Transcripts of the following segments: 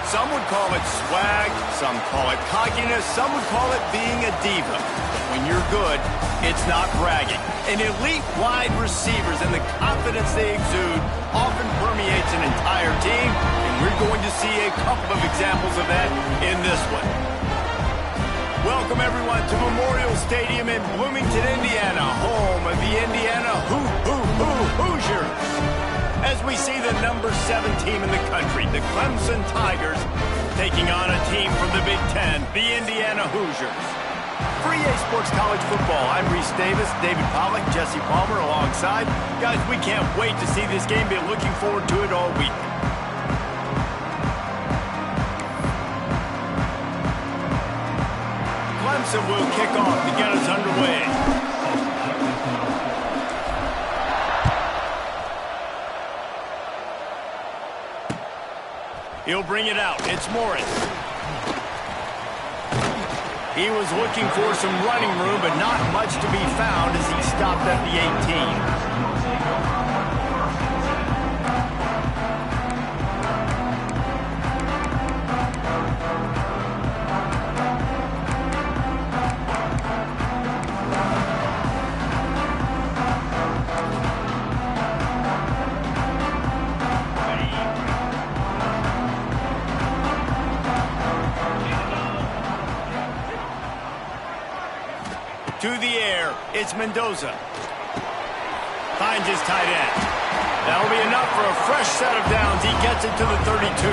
Some would call it swag, some call it cockiness, some would call it being a diva. But when you're good, it's not bragging. And elite wide receivers and the confidence they exude often permeates an entire team, and we're going to see a couple of examples of that in this one. Welcome, everyone, to Memorial Stadium in Bloomington, Indiana, home of the Indiana Hoosiers. As we see the number 7 team in the country, the Clemson Tigers, taking on a team from the Big Ten, the Indiana Hoosiers. For EA Sports College Football, I'm Reese Davis, David Pollack, Jesse Palmer alongside. Guys, we can't wait to see this game. Been looking forward to it all week. Clemson will kick off to get us underway. He'll bring it out. It's Morris. He was looking for some running room, but not much to be found as he stopped at the 18. To the air, it's Mendoza. Finds his tight end. That'll be enough for a fresh set of downs. He gets it to the 32.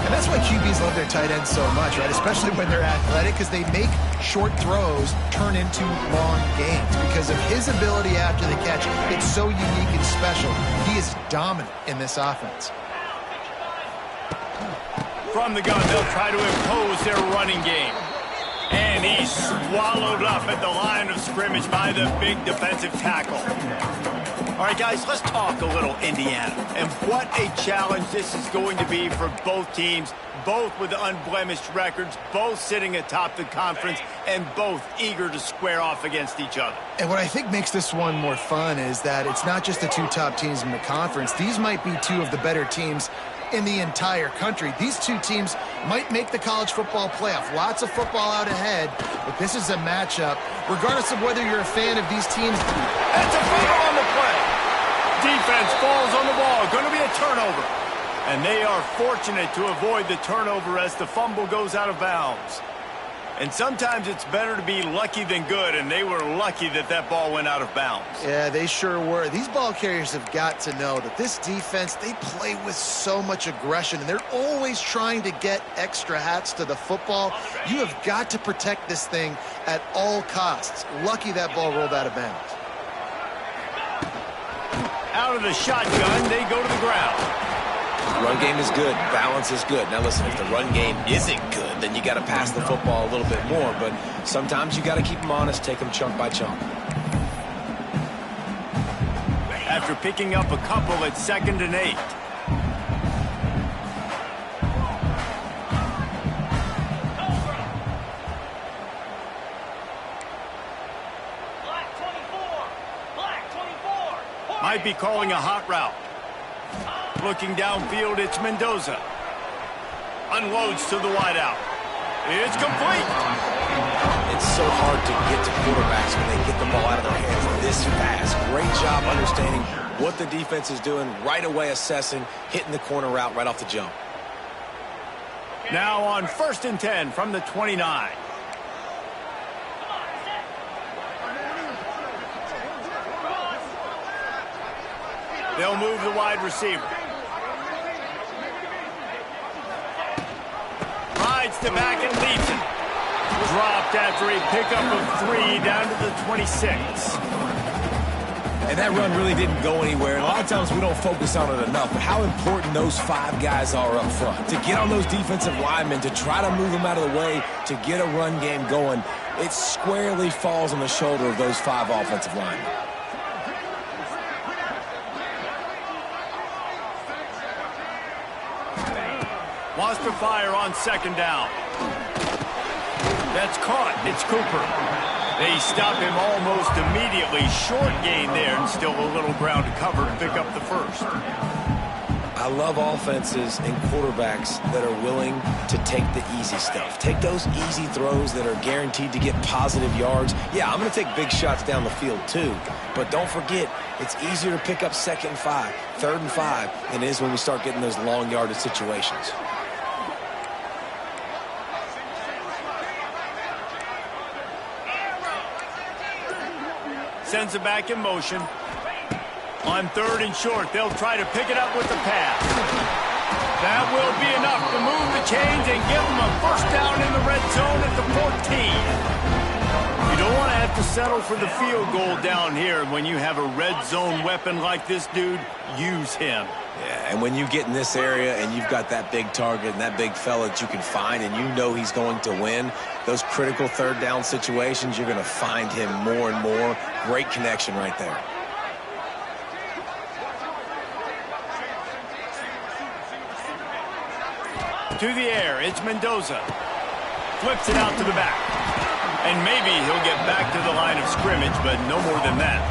And that's why QBs love their tight ends so much, right? Especially when they're athletic, because they make short throws turn into long gains. Because of his ability after the catch, it's so unique and special. He is dominant in this offense. From the gun, they'll try to impose their running game. And he's swallowed up at the line of scrimmage by the big defensive tackle. All right, guys, let's talk a little Indiana. And what a challenge this is going to be for both teams, both with unblemished records, both sitting atop the conference, and both eager to square off against each other. And what I think makes this one more fun is that it's not just the 2 top teams in the conference. These might be 2 of the better teams in the entire country. These 2 teams might make the college football playoff. Lots of football out ahead, but this is a matchup. Regardless of whether you're a fan of these teams. That's a fumble on the play. Defense falls on the ball. Going to be a turnover. And they are fortunate to avoid the turnover as the fumble goes out of bounds. And sometimes it's better to be lucky than good, and they were lucky that that ball went out of bounds. Yeah, they sure were. These ball carriers have got to know that this defense, they play with so much aggression, and they're always trying to get extra hats to the football. You have got to protect this thing at all costs. Lucky that ball rolled out of bounds. Out of the shotgun, they go to the ground. Run game is good. Balance is good. Now, listen, if the run game isn't good, then you got to pass the football a little bit more. But sometimes you got to keep them honest, take them chunk by chunk. After picking up a couple at 2nd and 8. Might be calling a hot route. Looking downfield, it's Mendoza. Unloads to the wideout. It's complete. It's so hard to get to quarterbacks when they get the ball out of their hands this fast. Great job understanding what the defense is doing, right away assessing, hitting the corner route right off the jump. Now on 1st and 10 from the 29. They'll move the wide receiver. Rides to back and leads it. Dropped after a pickup of 3 down to the 26. And that run really didn't go anywhere. And a lot of times we don't focus on it enough. But how important those 5 guys are up front. To get on those defensive linemen, to try to move them out of the way, to get a run game going, it squarely falls on the shoulder of those 5 offensive linemen. Wants to fire on 2nd down. That's caught. It's Cooper. They stop him almost immediately. Short gain there, and still a little ground to cover to pick up the 1st. I love offenses and quarterbacks that are willing to take the easy stuff. Take those easy throws that are guaranteed to get positive yards. Yeah, I'm going to take big shots down the field too. But don't forget, it's easier to pick up 2nd and 5, 3rd and 5 than it is when we start getting those long yardage situations. Sends it back in motion. On 3rd and short, they'll try to pick it up with the pass. That will be enough to move the chains and give them a first down in the red zone at the 14. You don't want to have to settle for the field goal down here. When you have a red zone weapon like this dude, use him. Yeah, and when you get in this area and you've got that big target and that big fella that you can find and you know he's going to win, those critical 3rd down situations, you're going to find him more and more. Great connection right there. To the air, it's Mendoza. Flips it out to the back. And maybe he'll get back to the line of scrimmage, but no more than that.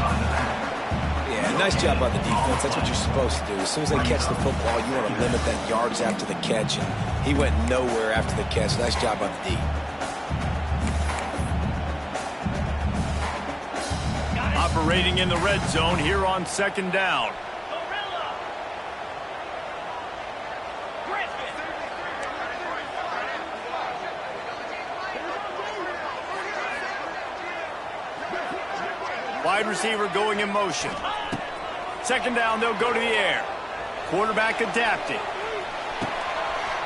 Yeah, nice job by the defense. That's what you're supposed to do. As soon as they catch the football, you want to limit that yards after the catch. And he went nowhere after the catch. Nice job by the D. Operating in the red zone here on 2nd down. Wide receiver going in motion. 2nd down, they'll go to the air. Quarterback adapting.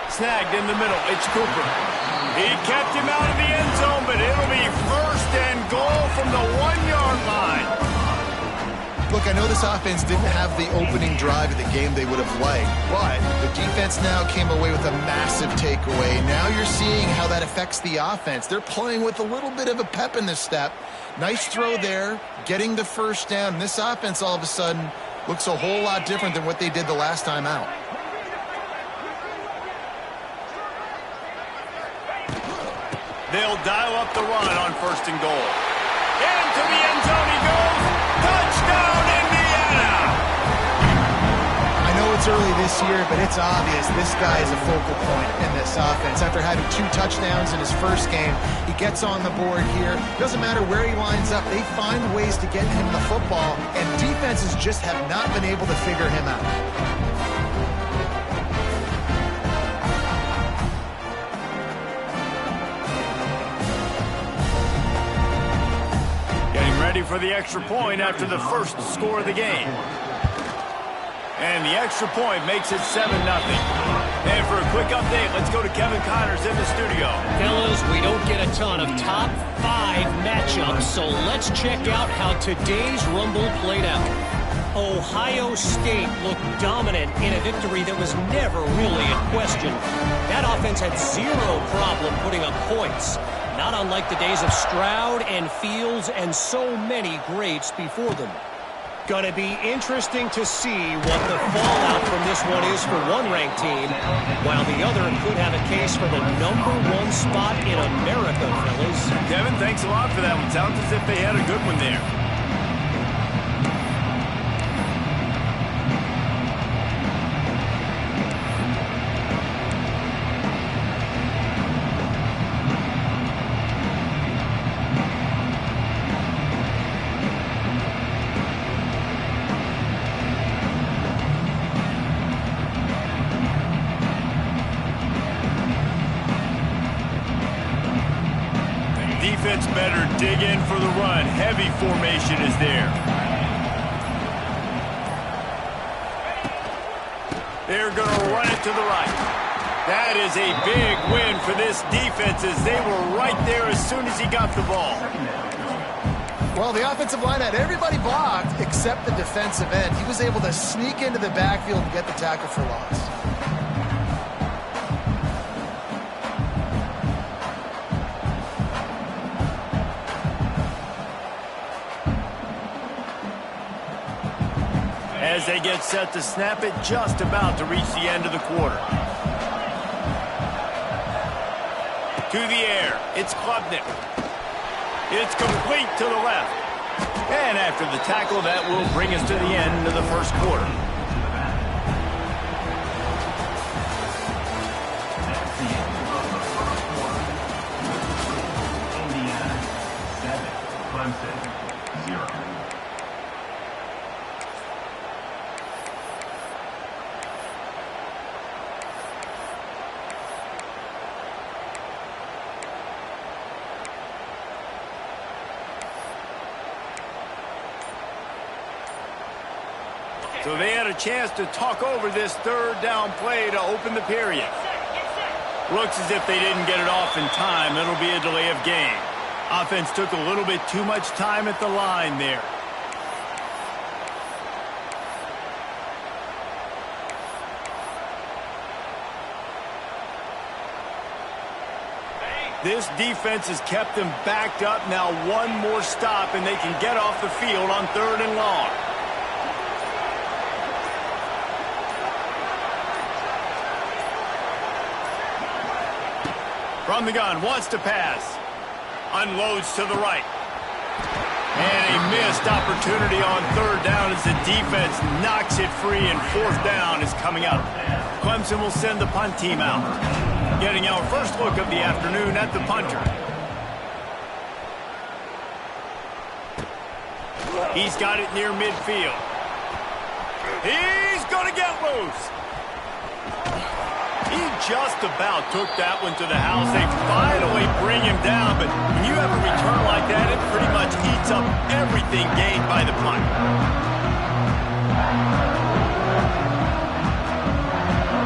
Snagged in the middle, it's Cooper. He kept him out of the end zone, but it'll be 1st and goal from the 1-yard line. Look, I know this offense didn't have the opening drive of the game they would have liked, but the defense now came away with a massive takeaway. Now you're seeing how that affects the offense. They're playing with a little bit of a pep in the step. Nice throw there, getting the 1st down. This offense all of a sudden looks a whole lot different than what they did the last time out. They'll dial up the run on 1st and goal. Into the end zone he goes. Touchdown, Indiana! I know it's early this year, but it's obvious this guy is a focal point in this offense. After having 2 touchdowns in his first game, he gets on the board here. Doesn't matter where he lines up, they find ways to get him the football, and defenses just have not been able to figure him out. Ready for the extra point after the first score of the game. And the extra point makes it 7-0. And for a quick update, let's go to Kevin Connors in the studio. Fellas, we don't get a ton of top 5 matchups, so let's check out how today's Rumble played out. Ohio State looked dominant in a victory that was never really in question. That offense had 0 problem putting up points. Not unlike the days of Stroud and Fields and so many greats before them. Gonna be interesting to see what the fallout from this one is for one ranked team, while the other could have a case for the #1 spot in America, fellas. Kevin, thanks a lot for that one. Sounds as if they had a good one there. Defense better dig in for the run. Heavy formation is there. They're going to run it to the right. That is a big win for this defense as they were right there as soon as he got the ball. Well, the offensive line had everybody blocked except the defensive end. He was able to sneak into the backfield and get the tackle for loss. As they get set to snap it, just about to reach the end of the quarter. To the air, it's Klubnik. It's complete to the left. And after the tackle, that will bring us to the end of the first quarter. Clemson, 0. So they had a chance to talk over this third down play to open the period. Looks as if they didn't get it off in time. It'll be a delay of game. Offense took a little bit too much time at the line there. This defense has kept them backed up. Now one more stop and they can get off the field on 3rd and long. From the gun, wants to pass. Unloads to the right. And a missed opportunity on 3rd down as the defense knocks it free, and 4th down is coming up. Clemson will send the punt team out. Getting our first look of the afternoon at the punter. He's got it near midfield. He's going to get loose. He just about took that one to the house. They finally bring him down, but when you have a return like that, it pretty much eats up everything gained by the punt.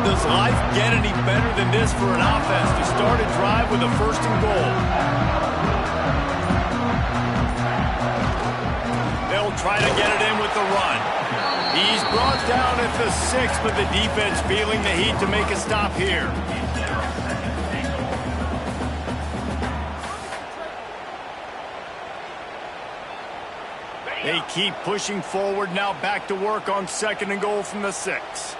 Does life get any better than this for an offense to start a drive with a 1st and goal? They'll try to get it in with the run. He's brought down at the 6, but the defense feeling the heat to make a stop here. They keep pushing forward, now back to work on 2nd and goal from the 6.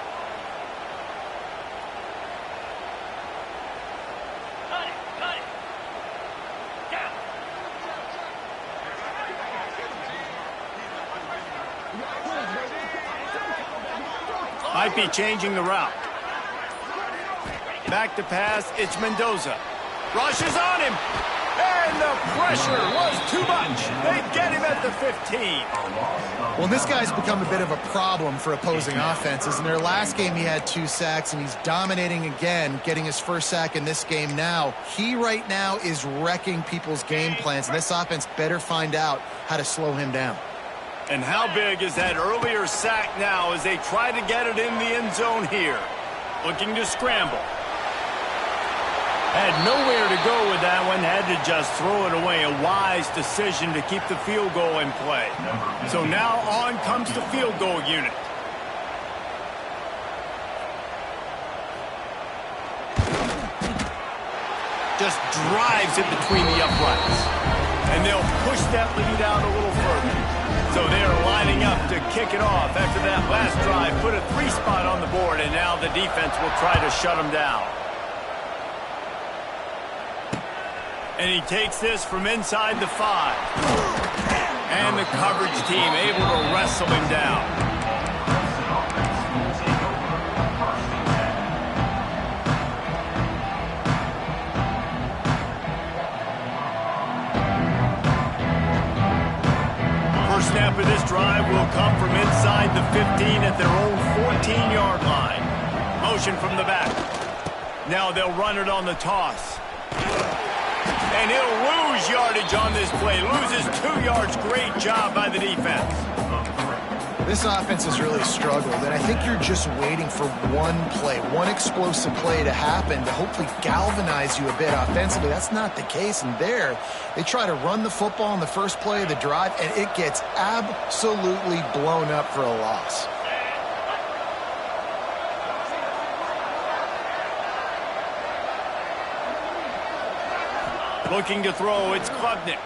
Might be changing the route. Back to pass, it's Mendoza. Rushes on him. And the pressure was too much. They get him at the 15. Well, this guy's become a bit of a problem for opposing offenses. In their last game, he had 2 sacks, and he's dominating again, getting his 1st sack in this game now. He right now is wrecking people's game plans, and this offense better find out how to slow him down. And how big is that earlier sack now as they try to get it in the end zone here? Looking to scramble. Had nowhere to go with that one. Had to just throw it away. A wise decision to keep the field goal in play. So now on comes the field goal unit. Just drives it between the uprights. And they'll push that lead out a little further. So they're lining up to kick it off after that last drive. Put a 3 spot on the board, and now the defense will try to shut them down. And he takes this from inside the 5. And the coverage team able to wrestle him down. First snap of this drive will come from inside the 15 at their own 14-yard line. Motion from the back. Now they'll run it on the toss. And he'll lose yardage on this play. Loses 2 yards. Great job by the defense. This offense has really struggled, and I think you're just waiting for one play, one explosive play to happen to hopefully galvanize you a bit offensively. That's not the case, and there they try to run the football in the first play of the drive, and it gets absolutely blown up for a loss. Looking to throw, it's Klubnik.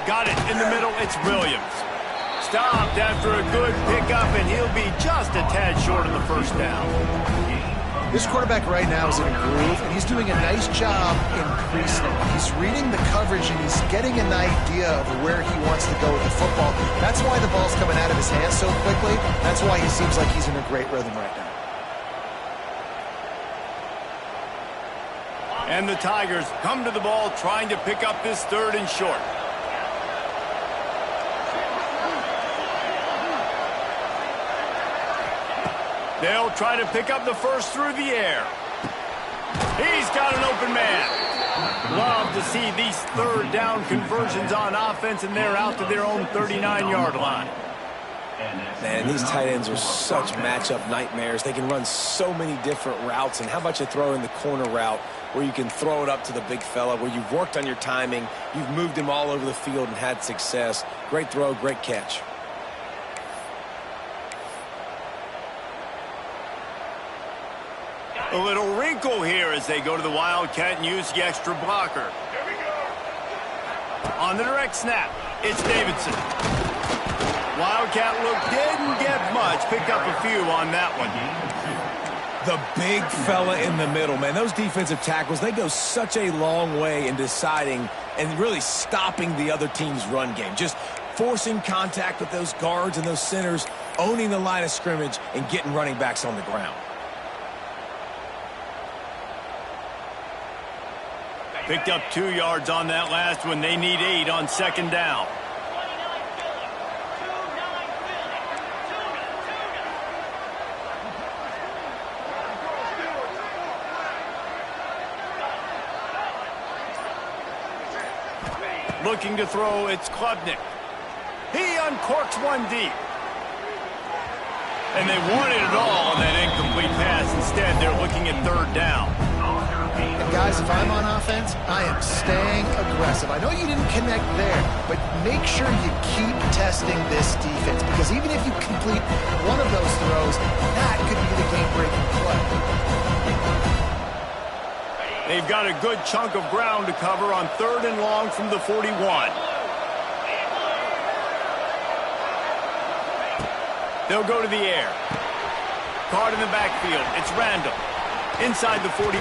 Got it in the middle, it's Williams. Stopped after a good pickup, and he'll be just a tad short of the first down. This quarterback right now is in a groove, and he's doing a nice job increasing. He's reading the coverage, and he's getting an idea of where he wants to go with the football. That's why the ball's coming out of his hands so quickly. That's why he seems like he's in a great rhythm right now. And the Tigers come to the ball trying to pick up this 3rd and short. They'll try to pick up the first through the air. He's got an open man. Love to see these third down conversions on offense, and they're out to their own 39-yard line. Man, these tight ends are such matchup nightmares. They can run so many different routes. And how about you throw in the corner route where you can throw it up to the big fella, where you've worked on your timing, you've moved him all over the field and had success. Great throw, great catch. A little wrinkle here as they go to the Wildcat and use the extra blocker. On the direct snap, it's Davidson. Wildcat look didn't get much. Picked up a few on that one. The big fella in the middle, man. Those defensive tackles, they go such a long way in deciding and really stopping the other team's run game. Just forcing contact with those guards and those centers, owning the line of scrimmage, and getting running backs on the ground. Picked up 2 yards on that last one. They need 8 on second down. Looking to throw, it's Klubnik. He uncorks one deep. And they wanted it all on that incomplete pass. Instead, they're looking at third down. And guys, if I'm on offense, I am staying aggressive. I know you didn't connect there, but make sure you keep testing this defense, because even if you complete one of those throws, that could be the game-breaking play. They've got a good chunk of ground to cover on third and long from the 41. They'll go to the air. Caught in the backfield. It's Randall. Inside the 45.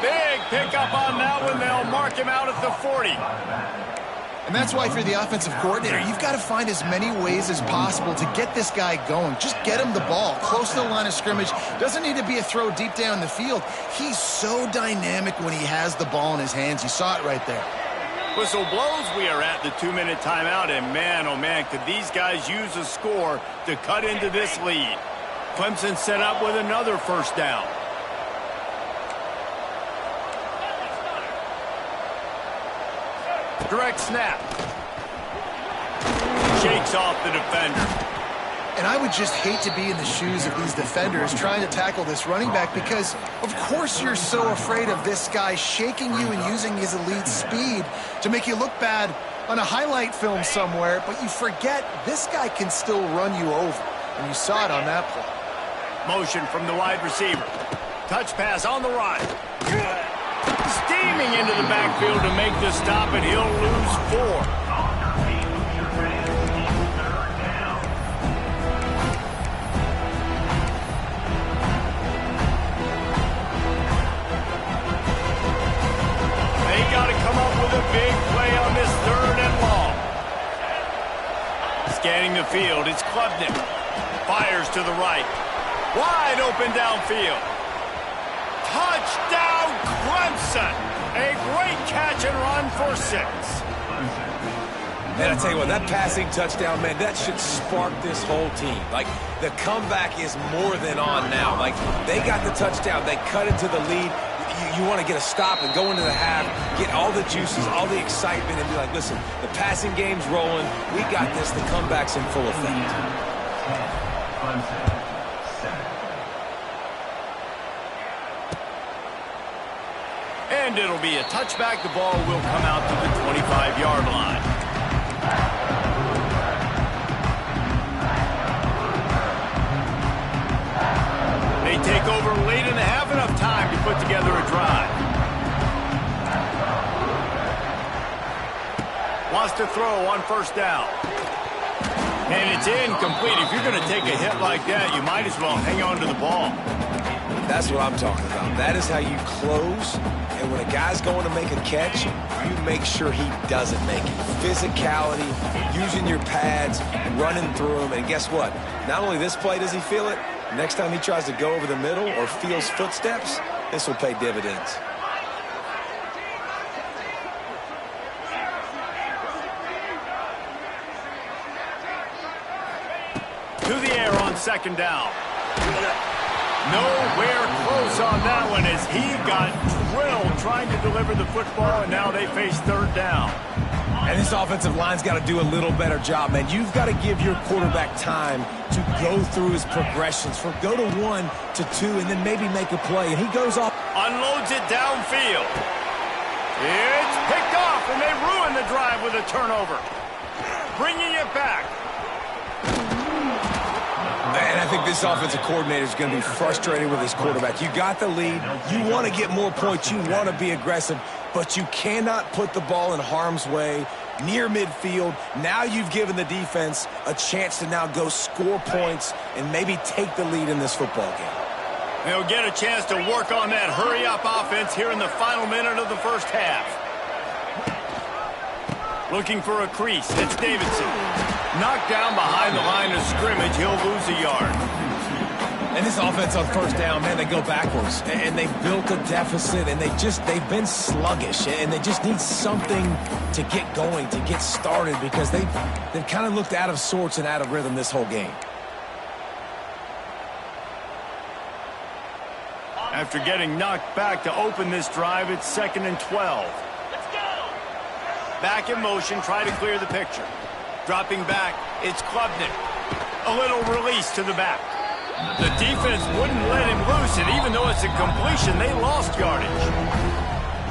Big pickup on that one. They'll mark him out at the 40. And that's why if you're the offensive coordinator, you've got to find as many ways as possible to get this guy going. Just get him the ball close to the line of scrimmage. Doesn't need to be a throw deep down the field. He's so dynamic when he has the ball in his hands. You saw it right there. Whistle blows. We are at the 2-minute timeout, and man, oh man, could these guys use a score to cut into this lead. Clemson set up with another first down. Direct snap. Shakes off the defender. And I would just hate to be in the shoes of these defenders trying to tackle this running back, because of course you're so afraid of this guy shaking you and using his elite speed to make you look bad on a highlight film somewhere, but you forget this guy can still run you over. And you saw it on that play. Motion from the wide receiver. Touch pass on the right. Steaming into the backfield to make the stop, and he'll lose 4. They got to come up with a big play on this third and long. Scanning the field, it's Klubnik. Fires to the right. Wide open downfield. Touchdown, Clemson! A great catch and run for 6. Man, I tell you what, that passing touchdown, man, that should spark this whole team. Like, the comeback is more than on now. Like, they got the touchdown. They cut into the lead. You want to get a stop and go into the half, get all the juices, all the excitement, and be like, listen, the passing game's rolling. We got this. The comeback's in full effect. And it'll be a touchback. The ball will come out to the 25-yard line. They take over late and have enough time to put together a drive. Wants to throw on first down. And it's incomplete. If you're going to take a hit like that, you might as well hang on to the ball. That's what I'm talking about. That is how you close. And when a guy's going to make a catch, you make sure he doesn't make it. Physicality, using your pads, running through them. And guess what? Not only this play does he feel it, next time he tries to go over the middle or feels footsteps, this will pay dividends. To the air on second down. Nowhere close on that one as he got drilled trying to deliver the football, and now they face third down. And this offensive line's got to do a little better job, man. You've got to give your quarterback time to go through his progressions from go to 1 to 2 and then maybe make a play. And he goes off. Unloads it downfield. It's picked off, and they ruin the drive with a turnover. Bringing it back. And I think this offensive coordinator is going to be frustrated with his quarterback. You got the lead. You want to get more points. You want to be aggressive. But you cannot put the ball in harm's way near midfield. Now you've given the defense a chance to now go score points and maybe take the lead in this football game. They'll get a chance to work on that hurry-up offense here in the final minute of the first half. Looking for a crease. It's Davidson. Knocked down behind the line of scrimmage. He'll lose a yard. And this offense on first down, man, they go backwards. And they built a deficit, and they've been sluggish. And they just need something to get going, to get started, because they've kind of looked out of sorts and out of rhythm this whole game. After getting knocked back to open this drive, it's 2nd and 12. Let's go! Back in motion, try to clear the picture. Dropping back, it's Klubnik. A little release to the back. The defense wouldn't let him loose, and even though it's a completion, they lost yardage.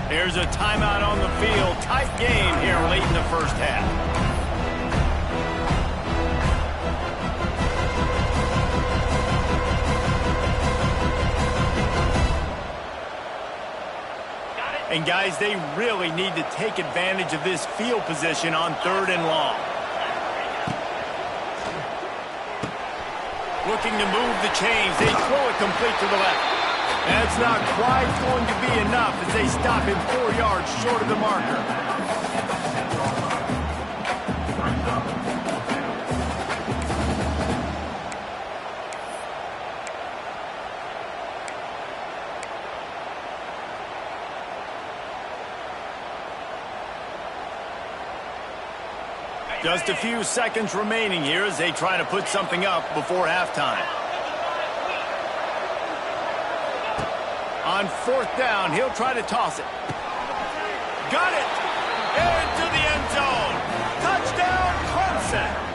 There's a timeout on the field. Tight game here late in the first half. And guys, they really need to take advantage of this field position on 3rd and long. Looking to move the chains. They throw it complete to the left. That's not quite going to be enough as they stop him 4 yards short of the marker. Just a few seconds remaining here as they try to put something up before halftime. On 4th down, he'll try to toss it. Got it! Into the end zone. Touchdown, Clemson!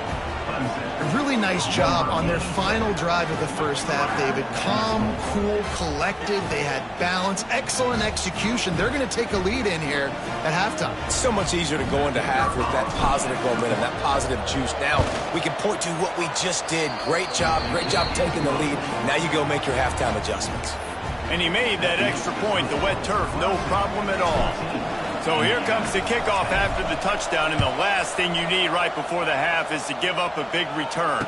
A really nice job on their final drive of the first half, David. Calm, cool, collected. They had balance, excellent execution. They're going to take a lead in here at halftime. It's so much easier to go into half with that positive momentum, that positive juice. Now we can point to what we just did. Great job taking the lead. Now you go make your halftime adjustments. And he made that extra point, the wet turf, no problem at all. So here comes the kickoff after the touchdown, and the last thing you need right before the half is to give up a big return.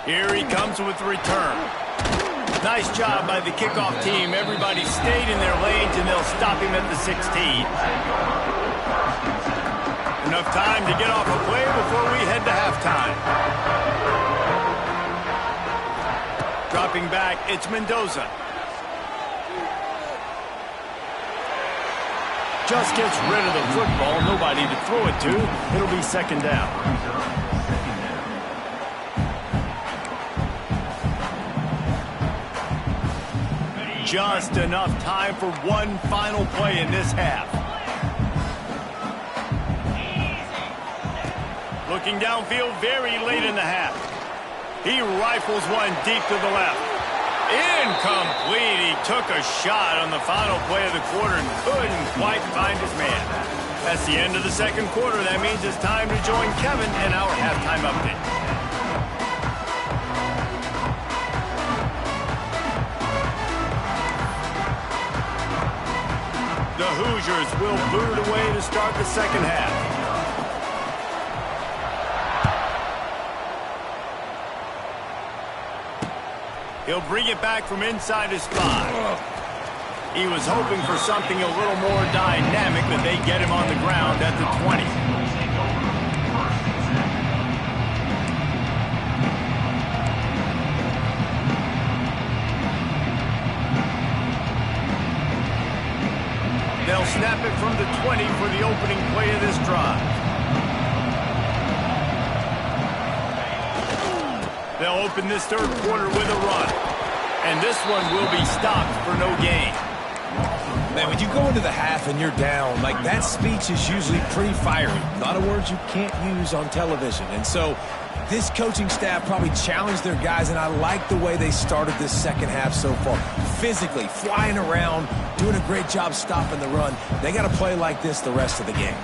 Here he comes with the return. Nice job by the kickoff team. Everybody stayed in their lanes, and they'll stop him at the 16. Enough time to get off a play before we head to halftime. Dropping back, it's Mendoza. Just gets rid of the football. Nobody to throw it to. It'll be 2nd down. Just enough time for one final play in this half. Looking downfield very late in the half. He rifles one deep to the left. Incomplete. He took a shot on the final play of the quarter and couldn't quite find his man. That's the end of the 2nd quarter. That means it's time to join Kevin in our halftime update. The Hoosiers will boot it away to start the 2nd half. He'll bring it back from inside his 5. He was hoping for something a little more dynamic, but they get him on the ground at the 20. They'll snap it from the 20 for the opening play of this drive. They'll open this 3rd quarter with a run. And this one will be stopped for no gain. Man, when you go into the half and you're down, like that speech is usually pretty fiery. A lot of words you can't use on television. And so this coaching staff probably challenged their guys, and I like the way they started this second half so far. Physically, flying around, doing a great job stopping the run. They got to play like this the rest of the game.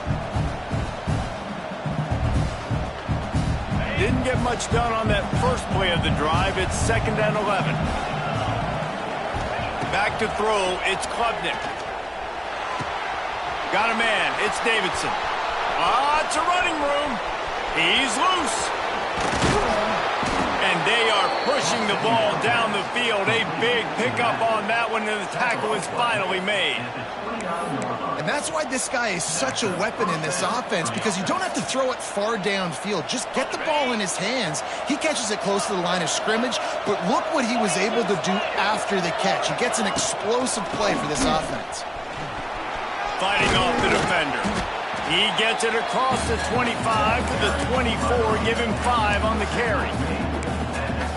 Didn't get much done on that first play of the drive. It's 2nd and 11. Back to throw, it's Klubnik. Got a man, it's Davidson. It's a running room. He's loose. And they are pushing the ball down the field. A big pickup on that one, and the tackle is finally made. And that's why this guy is such a weapon in this offense, because you don't have to throw it far downfield. Just get the ball in his hands. He catches it close to the line of scrimmage, but look what he was able to do after the catch. He gets an explosive play for this offense. Fighting off the defender. He gets it across the 25 to the 24, give him 5 on the carry.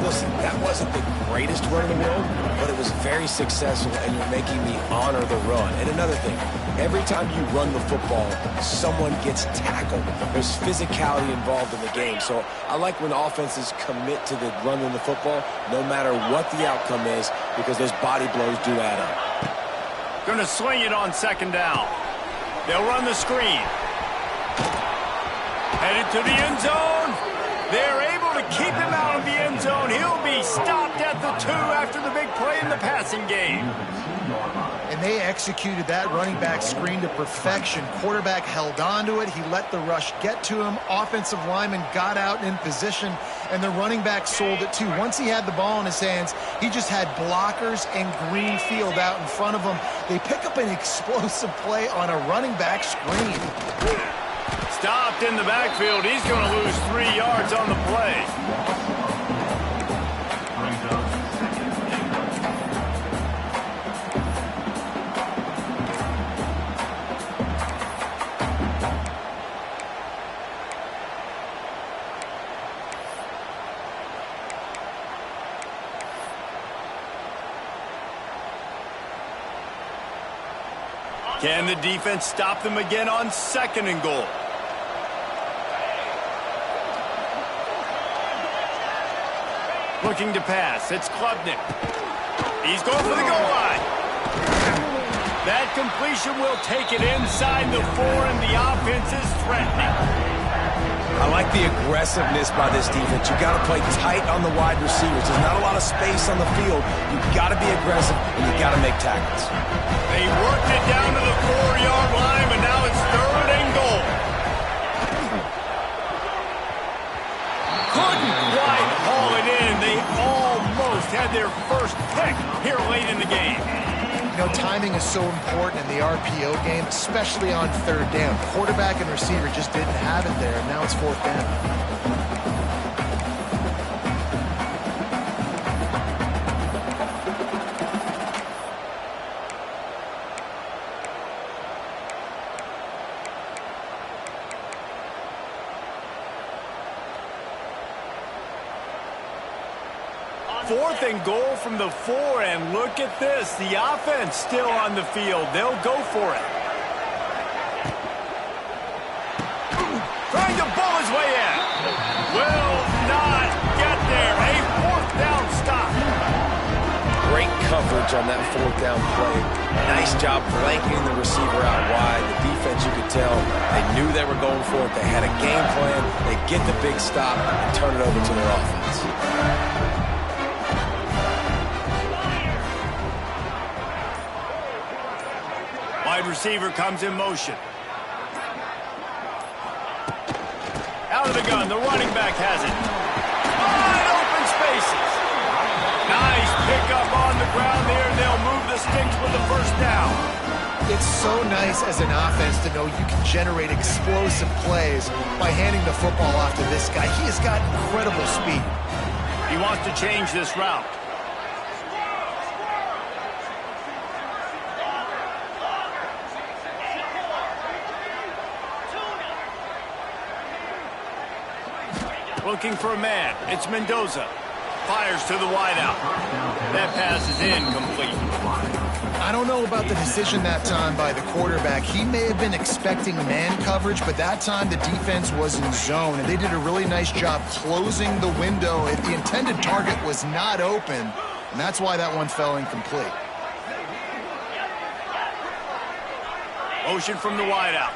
Listen, that wasn't the greatest run in the world, but it was very successful, and you're making me honor the run. And another thing, every time you run the football, someone gets tackled. There's physicality involved in the game. So I like when offenses commit to the running the football, no matter what the outcome is, because those body blows do add up. Going to swing it on 2nd down. They'll run the screen. Headed to the end zone. They're able to keep him out of the end zone. He'll be stopped at the 2 after the big play in the passing game. And they executed that running back screen to perfection. Quarterback held on to it. He let the rush get to him. Offensive lineman got out in position, and the running back sold it too. Once he had the ball in his hands, he just had blockers and green field out in front of him. They pick up an explosive play on a running back screen. Stopped in the backfield. He's going to lose 3 yards on the play. Can the defense stop them again on 2nd and goal? Looking to pass. It's Klubnik. He's going for the goal line. That completion will take it inside the 4, and the offense is threatening. I like the aggressiveness by this defense. You got to play tight on the wide receivers. There's not a lot of space on the field. You got to be aggressive, and you got to make tackles. They worked it down to the 4-yard line, but now it's 3rd and goal. Couldn't quite haul it in. They almost had their first pick here late in the game. You know, timing is so important in the RPO game, especially on 3rd down. Quarterback and receiver just didn't have it there, and now it's 4th down. Fourth and goal from the 4, and look at this. The offense still on the field. They'll go for it. Trying to bull his way in. Will not get there. A 4th down stop. Great coverage on that 4th down play. Nice job blanketing the receiver out wide. The defense, you could tell, they knew they were going for it. They had a game plan. They get the big stop and turn it over to their offense. Wide receiver comes in motion. Out of the gun, the running back has it. Wide open spaces. Nice pickup on the ground there. They'll move the sticks with the 1st down. It's so nice as an offense to know you can generate explosive plays by handing the football off to this guy. He has got incredible speed. He wants to change this route. Looking for a man. It's Mendoza. fires to the wideout. That pass is incomplete. I don't know about the decision that time by the quarterback. He may have been expecting man coverage, but that time the defense was in zone, and they did a really nice job closing the window. If the intended target was not open, and that's why that one fell incomplete. Motion from the wideout.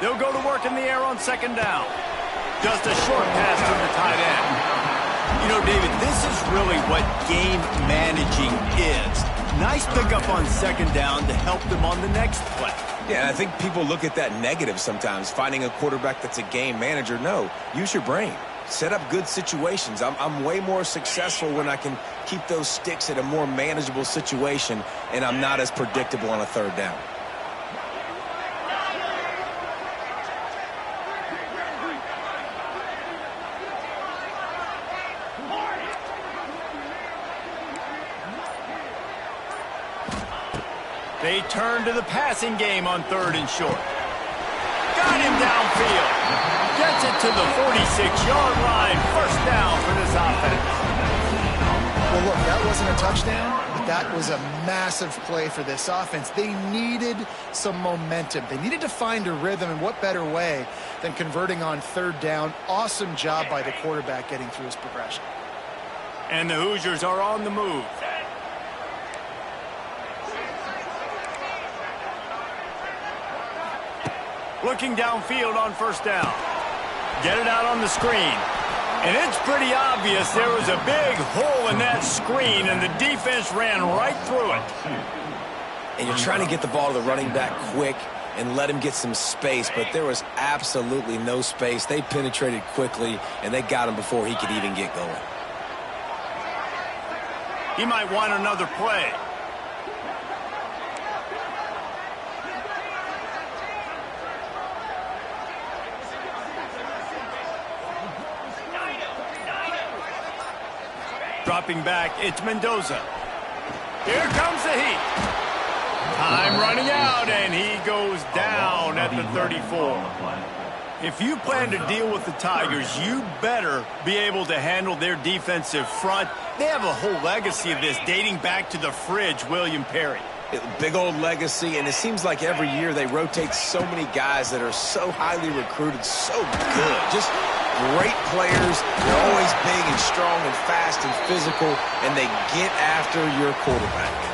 They'll go to work in the air on second down. Just a short pass to the tight end. You know, David, this is really what game managing is. Nice pickup on second down to help them on the next play. Yeah, and I think people look at that negative sometimes, finding a quarterback that's a game manager. No, use your brain. Set up good situations. I'm way more successful when I can keep those sticks at a more manageable situation, and I'm not as predictable on a third down. They turn to the passing game on third and short. Got him downfield. Gets it to the 46-yard line. First down for this offense. Well, look, that wasn't a touchdown, but that was a massive play for this offense. They needed some momentum. They needed to find a rhythm, and what better way than converting on third down. Awesome job by the quarterback getting through his progression. And the Hoosiers are on the move. Looking downfield on first down. Get it out on the screen. And it's pretty obvious there was a big hole in that screen, and the defense ran right through it. And you're trying to get the ball to the running back quick and let him get some space, but there was absolutely no space. They penetrated quickly, and they got him before he could even get going. He might want another play. Dropping back, it's Mendoza. Here comes the heat. Time running out, and he goes down at the 34. If you plan to deal with the Tigers, you better be able to handle their defensive front. They have a whole legacy of this dating back to the fridge, William Perry. Big old legacy, and it seems like every year they rotate so many guys that are so highly recruited, so good. Just great players. They're always big and strong and fast and physical, and they get after your quarterback.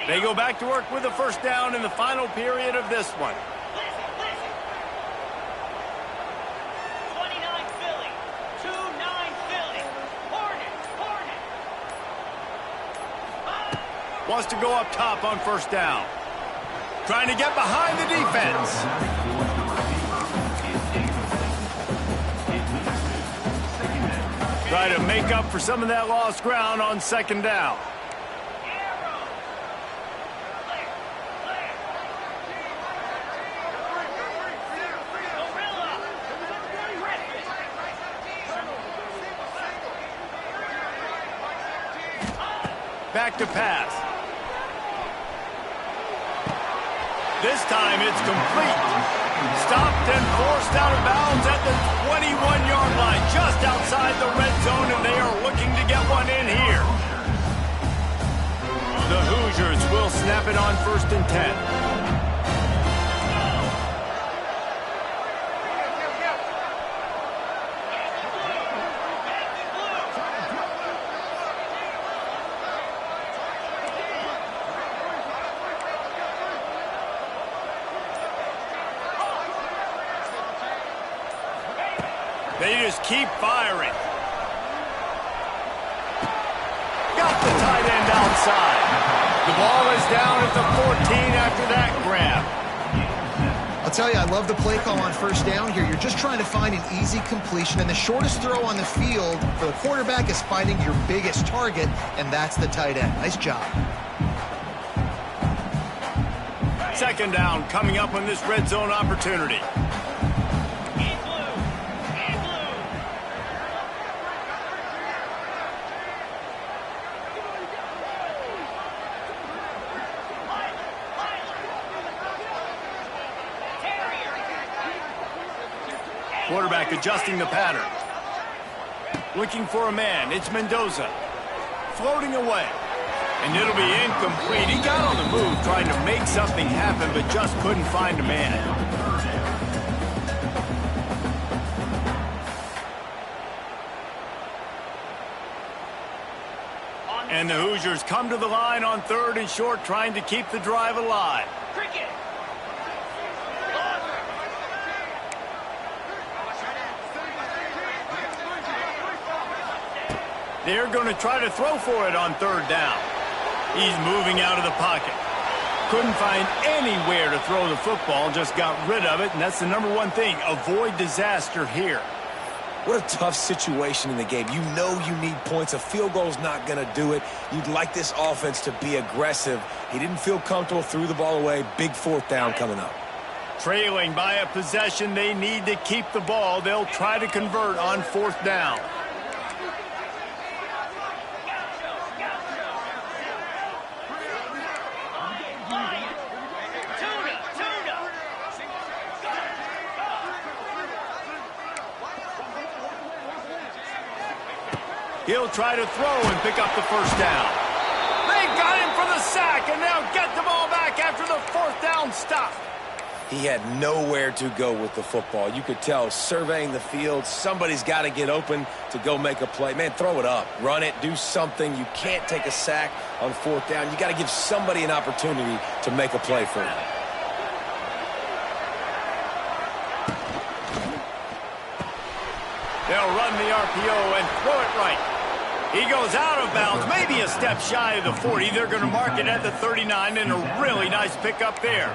They go back to work with a first down in the final period of this one. Wants to go up top on first down. Trying to get behind the defense. Try to make up for some of that lost ground on second down. Back to pass. This time it's complete. Stopped and forced out of bounds at the 21-yard line, just outside the red zone, and they are looking to get one in here. The Hoosiers will snap it on 1st and 10. They just keep firing. Got the tight end outside. The ball is down at the 14 after that grab. I'll tell you, I love the play call on first down here. You're just trying to find an easy completion, and the shortest throw on the field for the quarterback is finding your biggest target, and that's the tight end. Nice job. Second down coming up on this red zone opportunity. Quarterback adjusting the pattern. Looking for a man. It's Mendoza. Floating away. And it'll be incomplete. He got on the move trying to make something happen, but just couldn't find a man. And the Hoosiers come to the line on 3rd and short, trying to keep the drive alive. They're going to try to throw for it on 3rd down. He's moving out of the pocket. Couldn't find anywhere to throw the football, just got rid of it, and that's the #1 thing. Avoid disaster here. What a tough situation in the game. You know you need points. A field goal's not going to do it. You'd like this offense to be aggressive. He didn't feel comfortable, threw the ball away. Big 4th down coming up. Trailing by a possession, they need to keep the ball. They'll try to convert on 4th down. He'll try to throw and pick up the 1st down. They got him for the sack, and they'll get the ball back after the 4th down stop. He had nowhere to go with the football. You could tell, surveying the field, somebody's got to get open to go make a play. Man, throw it up. Run it. Do something. You can't take a sack on 4th down. You got to give somebody an opportunity to make a play for you. They'll run the RPO and throw it right. He goes out of bounds, maybe a step shy of the 40. They're going to mark it at the 39, and a really nice pickup there.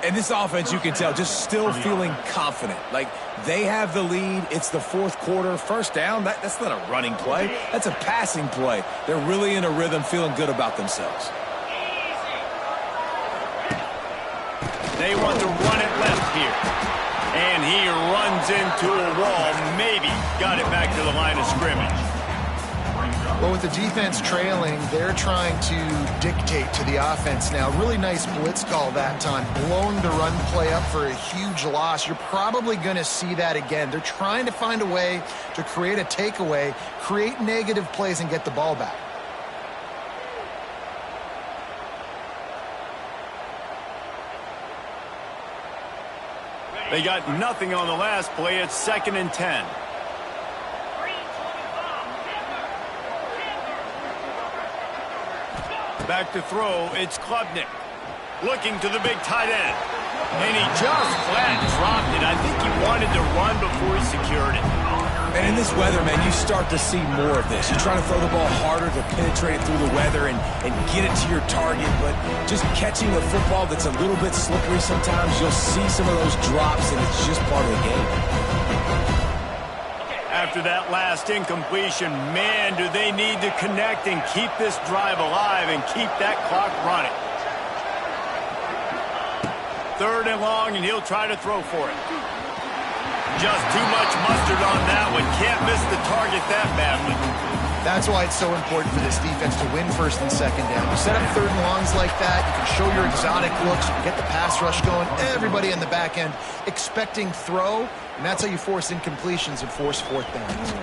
And this offense, you can tell, just still feeling confident. Like, they have the lead. It's the 4th quarter. 1st down, that's not a running play. That's a passing play. They're really in a rhythm, feeling good about themselves. They want to run it left here. And he runs into a wall. Maybe got it back to the line of scrimmage. Well, with the defense trailing, they're trying to dictate to the offense now. Really nice blitz call that time. Blowing the run play up for a huge loss. You're probably going to see that again. They're trying to find a way to create a takeaway, create negative plays, and get the ball back. They got nothing on the last play. It's 2nd and 10. Back to throw. It's Klubnik. Looking to the big tight end. And he just flat dropped it. I think he wanted to run before he secured it. And in this weather, man, you start to see more of this. You're trying to throw the ball harder to penetrate it through the weather and get it to your target. But just catching a football that's a little bit slippery sometimes, you'll see some of those drops, and it's just part of the game. After that last incompletion, man, do they need to connect and keep this drive alive and keep that clock running. 3rd and long, and he'll try to throw for it. Just too much mustard on that one. Can't miss the target that badly. That's why it's so important for this defense to win 1st and 2nd down. You set up 3rd and longs like that, you can show your exotic looks, you can get the pass rush going, everybody in the back end expecting throw, and that's how you force incompletions and force 4th downs.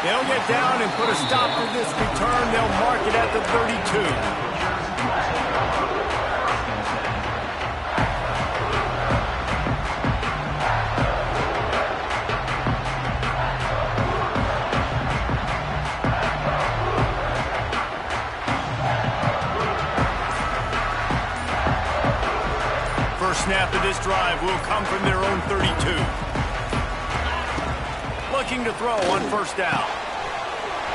They'll get down and put a stop to this return. They'll mark it at the 32. Snap of this drive will come from their own 32. Looking to throw on 1st down.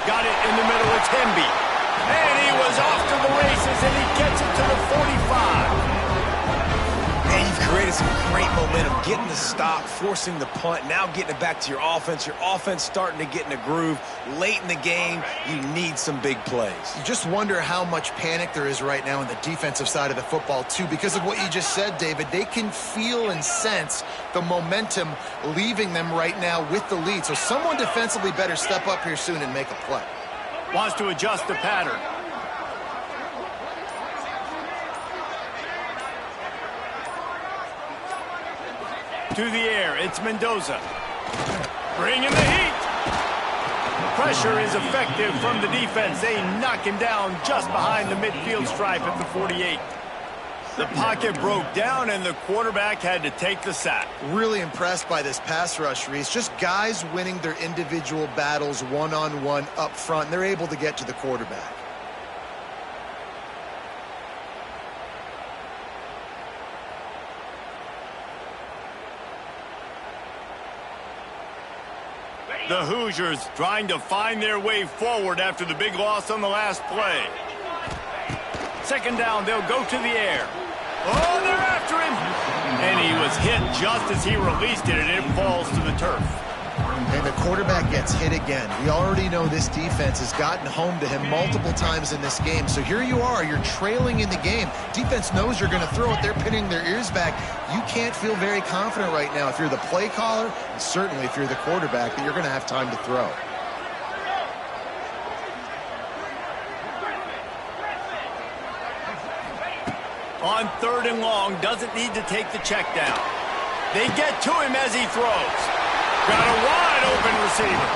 Got it in the middle. It's Hemby. And he was off to the races, and he gets it to the 45. And you've created some great momentum, getting the stop, forcing the punt, now getting it back to your offense. Your offense starting to get in a groove. Late in the game, you need some big plays. You just wonder how much panic there is right now on the defensive side of the football, too, because of what you just said, David. They can feel and sense the momentum leaving them right now with the lead. So someone defensively better step up here soon and make a play. Wants to adjust the pattern. To the air, it's Mendoza. Bringing the heat. Pressure is effective from the defense. They knock him down just behind the midfield stripe at the 48. The pocket broke down, and the quarterback had to take the sack. Really impressed by this pass rush, Reese. Just guys winning their individual battles one-on-one up front, and they're able to get to the quarterback. The Hoosiers trying to find their way forward after the big loss on the last play. Second down, they'll go to the air. Oh, they're after him. And he was hit just as he released it, and it falls to the turf. And the quarterback gets hit again. We already know this defense has gotten home to him multiple times in this game. So here you are, you're trailing in the game. Defense knows you're going to throw it. They're pinning their ears back. You can't feel very confident right now if you're the play caller, and certainly if you're the quarterback, that you're going to have time to throw. On third and long, doesn't need to take the check down. They get to him as he throws. Got a wide open receiver.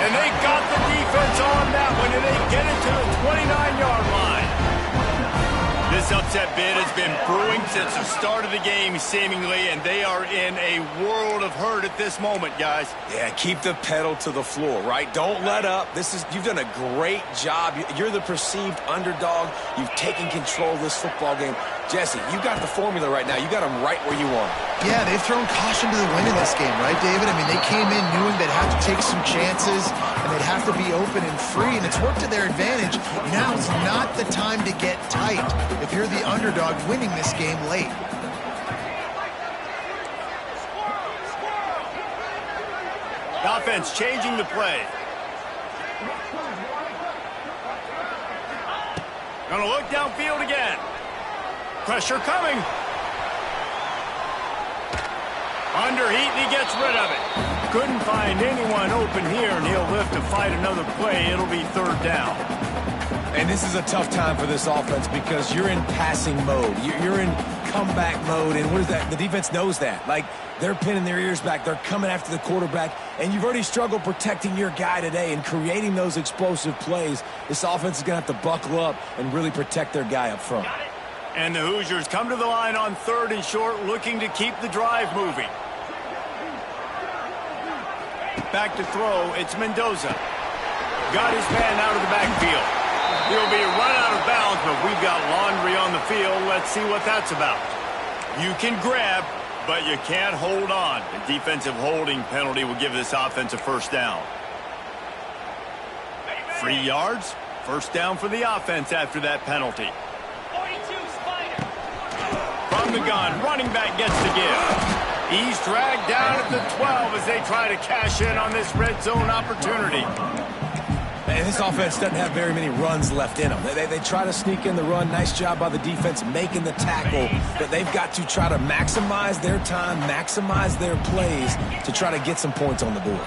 And they got the defense on that one, and they get it to the 29-yard line. This upset bid has been brewing since the start of the game, seemingly, and they are in a world of hurt at this moment, guys. Yeah, keep the pedal to the floor, right? Don't let up. You've done a great job. You're the perceived underdog. You've taken control of this football game. Jesse, you got the formula right now. You got them right where you want them. Yeah, they've thrown caution to the wind in this game, right, David? I mean, they came in knowing they'd have to take some chances, and they'd have to be open and free, and it's worked to their advantage. Now it's not the time to get tight if you're the underdog winning this game late. The offense changing the play. Gonna look downfield again. Pressure coming. Underheat, and he gets rid of it. Couldn't find anyone open here, and he'll lift to fight another play. It'll be third down. And this is a tough time for this offense because you're in passing mode. You're in comeback mode, and what is that? The defense knows that. Like, they're pinning their ears back. They're coming after the quarterback, and you've already struggled protecting your guy today and creating those explosive plays. This offense is going to have to buckle up and really protect their guy up front. And the Hoosiers come to the line on third and short, looking to keep the drive moving. Back to throw, it's Mendoza. Got his man out of the backfield. He'll be run out of bounds, but we've got laundry on the field. Let's see what that's about. You can grab, but you can't hold on. The defensive holding penalty will give this offense a first down. 3 yards, first down for the offense after that penalty. From the gun, running back gets the give. He's dragged down at the 12 as they try to cash in on this red zone opportunity. And this offense doesn't have very many runs left in them. They try to sneak in the run. Nice job by the defense making the tackle. But they've got to try to maximize their time, maximize their plays to try to get some points on the board.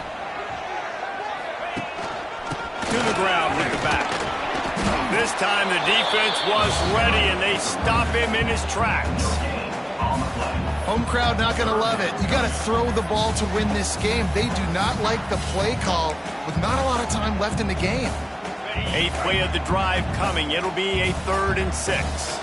To the ground with the back. This time the defense was ready, and they stop him in his tracks. Home crowd not going to love it. You got to throw the ball to win this game. They do not like the play call with not a lot of time left in the game. 8th play of the drive coming. It'll be a 3rd and 6.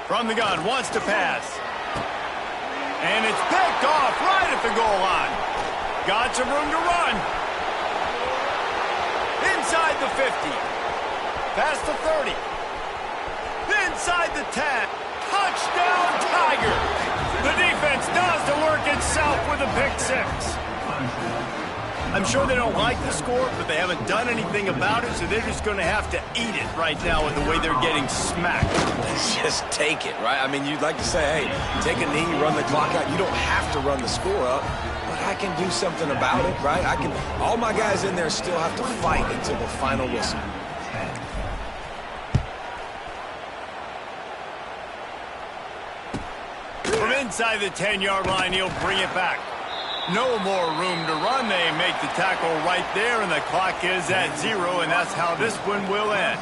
From the gun, wants to pass. And it's picked off right at the goal line. Got some room to run. Inside the 50. Past the 30. Inside the 10. Touchdown, Tigers. The defense does the work itself with a pick 6. I'm sure they don't like the score, but they haven't done anything about it, so they're just going to have to eat it right now with the way they're getting smacked. Just take it, right? I mean, you'd like to say, hey, take a knee, run the clock out. You don't have to run the score up, but I can do something about it, right? All my guys in there still have to fight until the final whistle. From inside the 10-yard line, he'll bring it back. No more room to run. They make the tackle right there, and the clock is at 0, and that's how this one will end.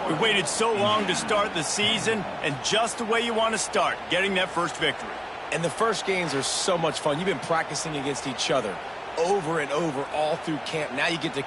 We waited so long to start the season, and just the way you want to start, getting that first victory. And the first games are so much fun. You've been practicing against each other over and over all through camp. Now you get to